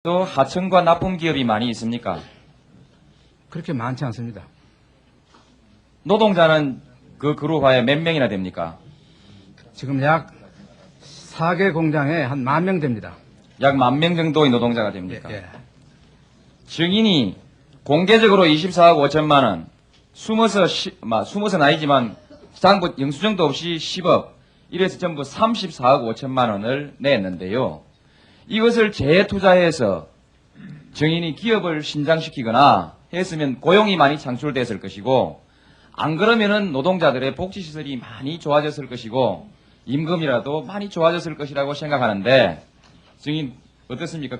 또 하청과 납품 기업이 많이 있습니까? 그렇게 많지 않습니다. 노동자는 그 그룹하에 몇 명이나 됩니까? 지금 약 4개 공장에 한 10,000명 됩니다. 약 10,000명 정도의 노동자가 됩니까? 예. 증인이 공개적으로 24억 5천만 원, 숨어서는 아니지만 장부 영수증도 없이 10억, 이래서 전부 34억 5천만 원을 냈는데요. 이것을 재투자해서 증인이 기업을 신장시키거나 했으면 고용이 많이 창출됐을 것이고, 안 그러면은 노동자들의 복지시설이 많이 좋아졌을 것이고 임금이라도 많이 좋아졌을 것이라고 생각하는데, 증인 어떻습니까?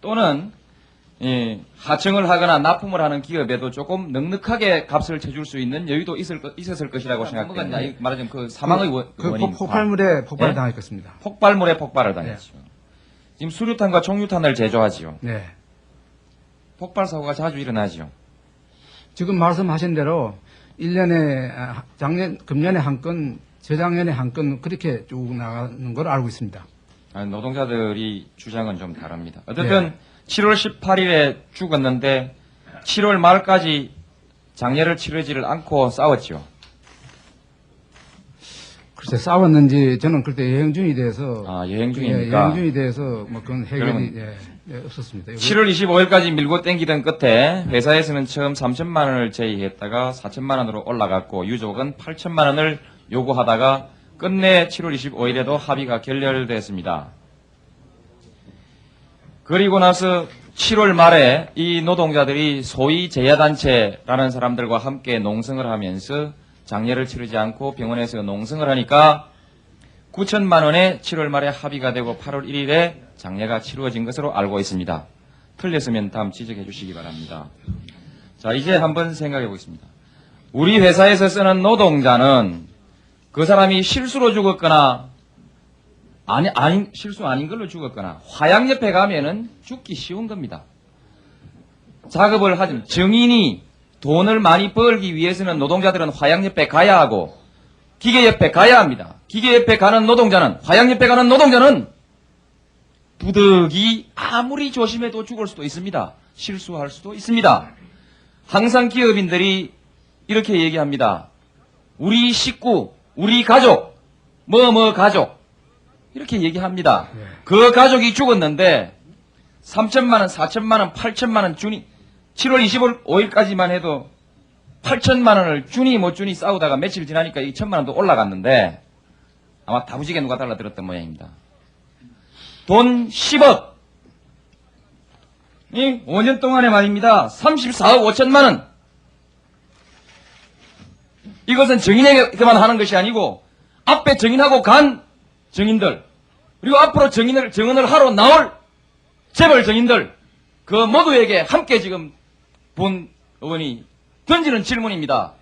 또는 하청을 하거나 납품을 하는 기업에도 조금 넉넉하게 값을 쳐줄 수 있는 여유도 있었을 것이라고 생각됩니다. 말하자면 그 사망의 원인. 폭발물에 폭발을 네? 당했겠습니다. 폭발물에 폭발을 당했죠. 지금 수류탄과 총류탄을 제조하지요. 네. 폭발 사고가 자주 일어나죠. 지금 말씀하신 대로 1년에 금년에 한 건, 저작년에 한 건 그렇게 쭉 나가는 걸 알고 있습니다. 노동자들이 주장은 좀 다릅니다. 어쨌든 7월 18일에 죽었는데 7월 말까지 장례를 치르지를 않고 싸웠죠. 글쎄 싸웠는지 저는 그때 여행 중이 돼서 여행 중이니까. 여행 중이 돼서 뭐 그건 해결이 없었습니다. 7월 25일까지 밀고 땡기던 끝에 회사에서는 처음 3천만 원을 제의했다가 4천만 원으로 올라갔고 유족은 8천만 원을 요구하다가 끝내 7월 25일에도 합의가 결렬됐습니다. 그리고 나서 7월 말에 이 노동자들이 소위 제야단체라는 사람들과 함께 농성을 하면서 장례를 치르지 않고 병원에서 농성을 하니까 9천만 원에 7월 말에 합의가 되고 8월 1일에 장례가 치루어진 것으로 알고 있습니다. 틀렸으면 다음 지적해 주시기 바랍니다. 자, 이제 한번 생각해 보겠습니다. 우리 회사에서 쓰는 노동자는 그 사람이 실수로 죽었거나 실수 아닌 걸로 죽었거나 화양 옆에 가면은 죽기 쉬운 겁니다. 작업을 하지만 증인이 돈을 많이 벌기 위해서는 노동자들은 화양 옆에 가야 하고 기계 옆에 가야 합니다. 기계 옆에 가는 노동자는, 화양 옆에 가는 노동자는 부득이 아무리 조심해도 죽을 수도 있습니다. 실수할 수도 있습니다. 항상 기업인들이 이렇게 얘기합니다. 우리 식구, 우리 가족, 가족 이렇게 얘기합니다. 그 가족이 죽었는데 3천만 원, 4천만 원, 8천만 원 주니 7월 25일까지만 해도 8천만 원을 주니 못 주니 싸우다가 며칠 지나니까 이 1천만 원도 올라갔는데 아마 다부지게 누가 달라들었던 모양입니다. 돈 10억. 5년 동안에 말입니다. 34억 5천만 원. 이것은 증인에게만 하는 것이 아니고 앞에 증인하고 간 증인들, 그리고 앞으로 증언을 하러 나올 재벌 증인들, 그 모두에게 함께 지금 본 의원이 던지는 질문입니다.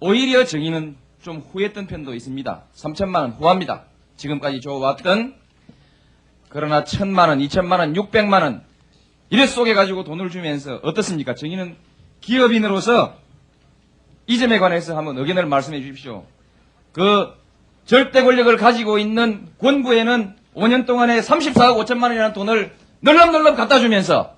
오히려 증인은 좀 후했던 편도 있습니다. 3천만 원 후합니다. 지금까지 줘왔던. 그러나 1,000만 원, 2천만 원, 600만 원 이래 쏘개가지고 돈을 주면서 어떻습니까? 증인은 기업인으로서 이 점에 관해서 한번 의견을 말씀해 주십시오. 그 절대 권력을 가지고 있는 권부에는 5년 동안에 34억 5천만 원이라는 돈을 널렁널렁 갖다 주면서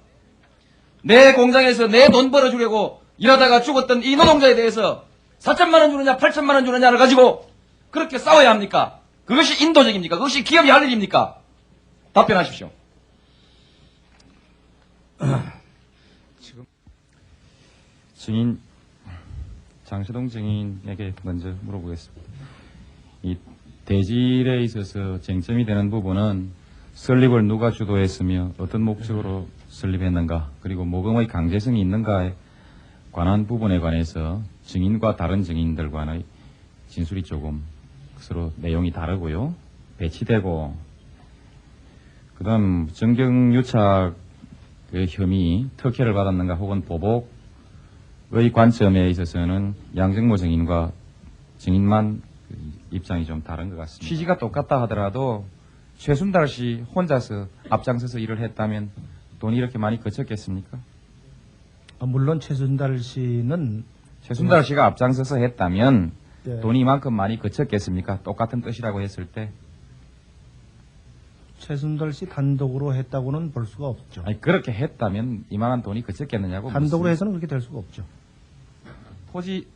내 공장에서 내 돈 벌어주려고 일하다가 죽었던 이 노동자에 대해서 4천만 원 주느냐 8천만 원 주느냐를 가지고 그렇게 싸워야 합니까? 그것이 인도적입니까? 그것이 기업이 할 일입니까? 답변하십시오. 증인 장시동 증인에게 먼저 물어보겠습니다. 이 대질에 있어서 쟁점이 되는 부분은 설립을 누가 주도했으며 어떤 목적으로 설립했는가, 그리고 모금의 강제성이 있는가에 관한 부분에 관해서 증인과 다른 증인들 간의 진술이 조금 서로 내용이 다르고요. 배치되고, 그 다음 정경유착의 혐의, 특혜를 받았는가 혹은 보복의 관점에 있어서는 양정모 증인과 증인만 입장이 좀 다른 것 같습니다. 취지가 똑같다 하더라도 최순달 씨 혼자서 앞장서서 일을 했다면 돈이 이렇게 많이 거쳤겠습니까? 물론 최순달 씨는 최순달 씨가 앞장서서 했다면 예. 돈이 이만큼 많이 거쳤겠습니까? 똑같은 뜻이라고 했을 때. 최순달 씨 단독으로 했다고는 볼 수가 없죠. 아니 그렇게 했다면 이만한 돈이 그쳤겠느냐고. 단독으로 묻습니다. 해서는 그렇게 될 수가 없죠. 토지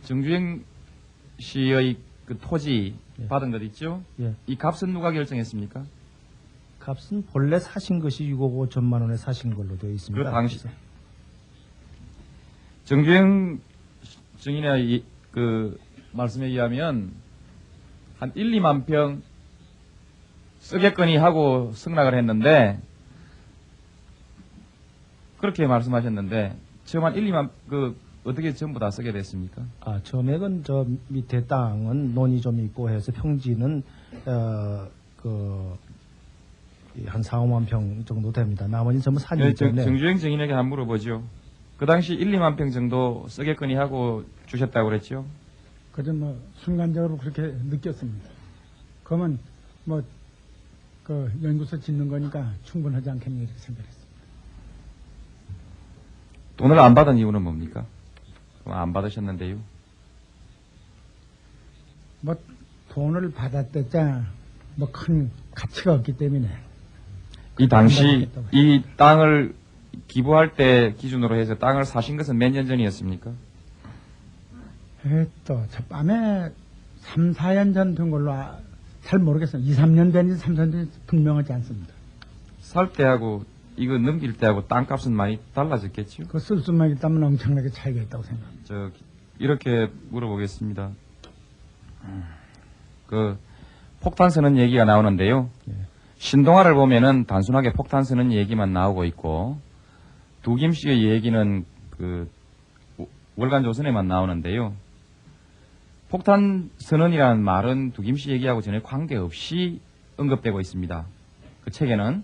정주행 씨의 그 토지 예. 받은 것 있죠? 예. 이 값은 누가 결정했습니까? 값은 본래 사신 것이 6억 5천만 원에 사신 걸로 되어 있습니다. 그 당시 정주행 증인의 그 말씀에 의하면 한 1, 2만 평 쓰겠거니 하고 승낙을 했는데 그렇게 말씀하셨는데 처음 한 1, 2만 어떻게 전부 다 쓰게 됐습니까? 처음에는 저 밑에 땅은 논이 좀 있고 해서 평지는 한 4, 5만 평 정도 됩니다. 나머지는 전부 산이기 때문에. 정주행 증인에게 한번 물어보죠. 그 당시 1, 2만 평 정도 쓰겠거니 하고 주셨다고 그랬죠? 그저 뭐 순간적으로 그렇게 느꼈습니다. 그러면 뭐 그 연구소 짓는 거니까 충분하지 않겠니 이렇게 생각했습니다. 돈을 안 받은 이유는 뭡니까? 그럼 안 받으셨는데요. 뭐 돈을 받았댔자 뭐 큰 가치가 없기 때문에 이 당시 이 땅을 기부할 때 기준으로 해서 땅을 사신 것은 몇 년 전이었습니까? 저 밤에 3, 4년 전 된 걸로 잘 모르겠어요. 2, 3년 된지 3, 4년 된지 분명하지 않습니다. 살 때하고 이거 넘길 때하고 땅값은 많이 달라졌겠죠? 그 쓸 수만 있다면 엄청나게 차이가 있다고 생각합니다. 이렇게 물어보겠습니다. 그 폭탄 쓰는 얘기가 나오는데요. 신동아를 보면은 단순하게 폭탄 쓰는 얘기만 나오고 있고 두김 씨의 얘기는 그 월간 조선에만 나오는데요. 폭탄 선언이라는 말은 두김 씨 얘기하고 전혀 관계없이 언급되고 있습니다. 그 책에는.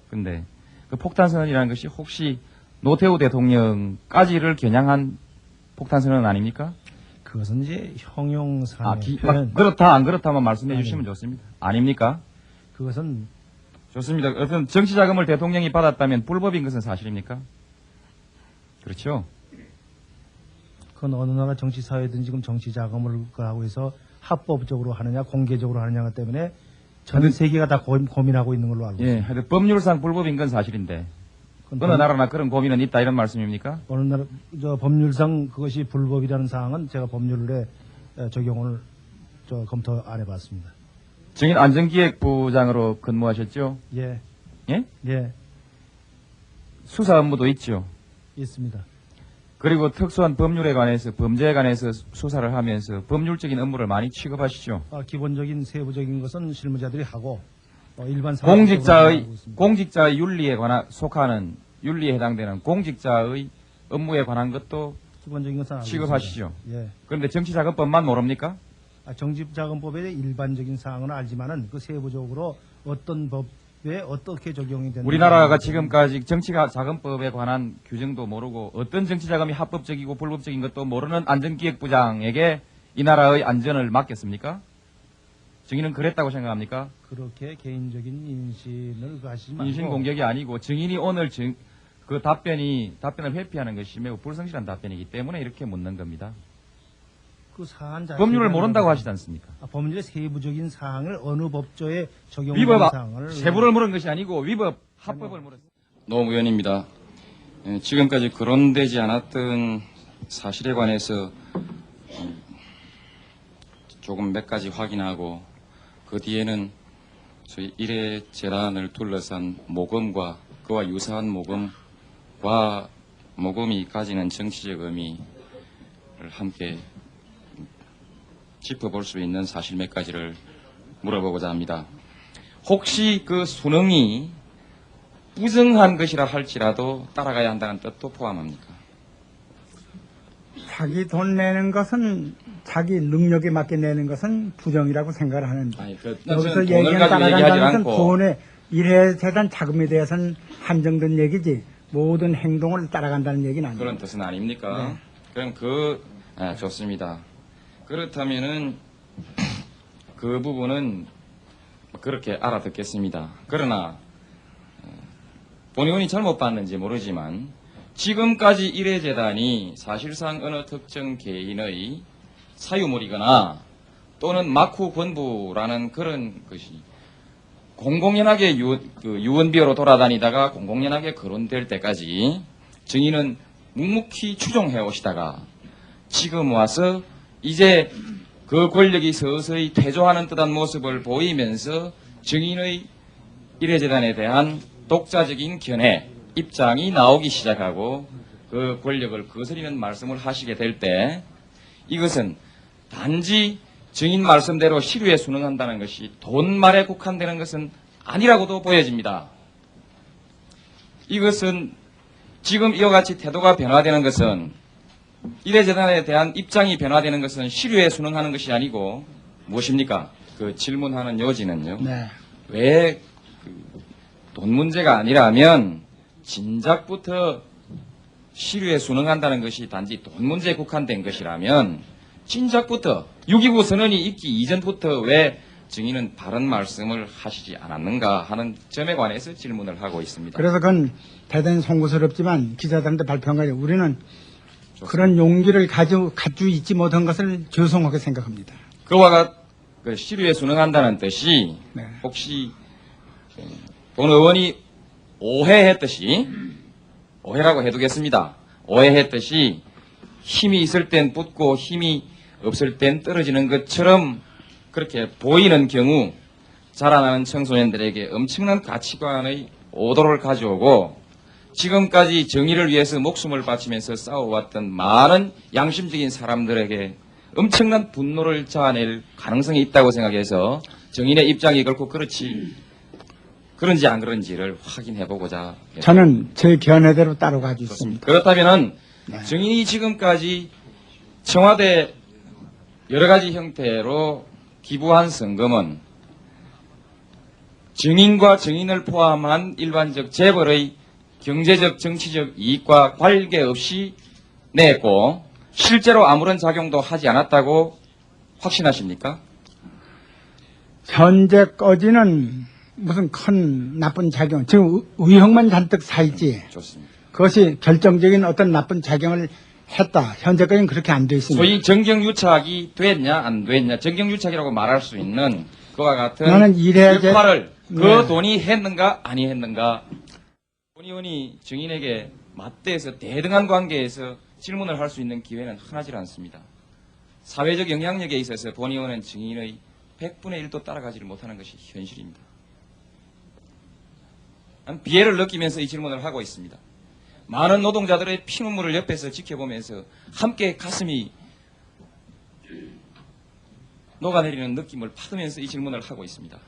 근데 그 폭탄 선언이라는 것이 혹시 노태우 대통령까지를 겨냥한 폭탄 선언 아닙니까? 그것은 이제 형용사의 막 그렇다 안 그렇다만 말씀해 주시면 좋습니다. 아닙니까? 그것은 좋습니다. 어떤 정치 자금을 대통령이 받았다면 불법인 것은 사실입니까? 그렇죠. 그건 어느 나라 정치 사회든 지금 정치 자금을 하고 해서 합법적으로 하느냐 공개적으로 하느냐 때문에 전 세계가 다 고민하고 있는 걸로 알고 있습니다. 하여튼 법률상 불법인 건 사실인데 어느 나라나 그런 고민은 있다 이런 말씀입니까? 어느 나라 법률상 그것이 불법이라는 사항은 제가 법률에 적용을 검토 안 해봤습니다. 증인 안전기획부장으로 근무하셨죠? 예, 예? 예, 수사 업무도 있죠. 있습니다. 그리고 특수한 법률에 관해서 범죄에 관해서 수사를 하면서 법률적인 업무를 많이 취급하시죠. 기본적인 세부적인 것은 실무자들이 하고 일반 공직자의 윤리에 속하는 윤리에 해당되는 공직자의 업무에 관한 것도 기본적인 것은 알고 취급하시죠. 있습니다. 예. 그런데 정치자금법만 모릅니까? 정치자금법의 일반적인 사항은 알지만은 그 세부적으로 어떤 법에 어떻게 적용이 되는 우리나라가 지금까지 정치자금법에 관한 규정도 모르고 어떤 정치자금이 합법적이고 불법적인 것도 모르는 안전기획부장에게 이 나라의 안전을 맡겼습니까? 증인은 그랬다고 생각합니까? 그렇게 개인적인 인신을 하시지 말고 인신 공격이 아니고 증인이 오늘 그 답변을 회피하는 것이 매우 불성실한 답변이기 때문에 이렇게 묻는 겁니다. 그 사안 자체가 법률을 모른다고 하시지 않습니까? 법률의 세부적인 사항을 어느 법조에 적용하는 사항을 세부를 물은 것이 아니고 위법 합법을 물었습니다. 노 의원입니다. 지금까지 거론되지 않았던 사실에 관해서 조금 몇 가지 확인하고 그 뒤에는 저희 일회 재단을 둘러싼 모금과 그와 유사한 모금과 모금이 가지는 정치적 의미를 함께 짚어볼 수 있는 사실 몇 가지를 물어보고자 합니다. 혹시 그 수능이 부정한 것이라 할지라도 따라가야 한다는 뜻도 포함합니까? 자기 돈 내는 것은 자기 능력에 맞게 내는 것은 부정이라고 생각을 하는데 여기서 얘기는 따라간다는 것은 돈의 일회 재단 자금에 대해서는 한정된 얘기지 모든 행동을 따라간다는 얘기는 아니에요. 그런 뜻은 아닙니까? 네. 그럼 좋습니다. 그렇다면은 그 부분은 그렇게 알아듣겠습니다. 그러나 본 의원이 잘못 봤는지 모르지만 지금까지 일회재단이 사실상 어느 특정 개인의 사유물이거나 또는 막후 권부라는 그런 것이 공공연하게 유언비어로 돌아다니다가 공공연하게 거론될 때까지 증인은 묵묵히 추종해 오시다가 지금 와서 이제 그 권력이 서서히 퇴조하는 듯한 모습을 보이면서 증인의 일회재단에 대한 독자적인 견해, 입장이 나오기 시작하고 그 권력을 거스리는 말씀을 하시게 될 때 이것은 단지 증인 말씀대로 시류에 순응한다는 것이 돈말에 국한되는 것은 아니라고도 보여집니다. 이것은 지금 이와 같이 태도가 변화되는 것은 일회재단에 대한 입장이 변화되는 것은 시류에 순응하는 것이 아니고 무엇입니까? 그 질문하는 요지는요. 네. 왜 돈 문제가 아니라면 진작부터 시류에 순응한다는 것이 단지 돈 문제에 국한된 것이라면 진작부터 6.29 선언이 있기 이전부터 왜 증인은 바른 말씀을 하시지 않았는가 하는 점에 관해서 질문을 하고 있습니다. 그래서 그건 대단히 송구스럽지만 기자들한테 발표한 거예요. 우리는 그런 용기를 가지고 있지 못한 것을 죄송하게 생각합니다. 그와 같 시류에 순응한다는 뜻이 네. 혹시 본 의원이 오해했듯이 오해라고 해두겠습니다. 오해했듯이 힘이 있을 땐 붙고 힘이 없을 땐 떨어지는 것처럼 그렇게 보이는 경우 자라나는 청소년들에게 엄청난 가치관의 오도를 가져오고 지금까지 정의를 위해서 목숨을 바치면서 싸워왔던 많은 양심적인 사람들에게 엄청난 분노를 자아낼 가능성이 있다고 생각해서 정인의 입장이 결코 그런지 안 그런지를 확인해보고자 저는 제 견해대로 따라가고 있습니다. 그렇다면은 네. 증인이 지금까지 청와대 여러 가지 형태로 기부한 성금은 증인과 증인을 포함한 일반적 재벌의 경제적 정치적 이익과 관계없이 냈고 실제로 아무런 작용도 하지 않았다고 확신하십니까? 현재까지는 무슨 큰 나쁜 작용, 지금 의혹만 잔뜩 사있지. 좋습니다. 그것이 결정적인 어떤 나쁜 작용을 했다. 현재까지는 그렇게 안 돼 있습니다. 소위 정경유착이 됐냐 안 됐냐 정경유착이라고 말할 수 있는 그와 같은 나는 역할을 그 네. 돈이 했는가 아니 했는가 본 의원이 증인에게 맞대해서 대등한 관계에서 질문을 할 수 있는 기회는 흔하지 않습니다. 사회적 영향력에 있어서 본 의원은 증인의 100분의 1도 따라가지를 못하는 것이 현실입니다. 난 비애를 느끼면서 이 질문을 하고 있습니다. 많은 노동자들의 피눈물을 옆에서 지켜보면서 함께 가슴이 녹아내리는 느낌을 받으면서 이 질문을 하고 있습니다.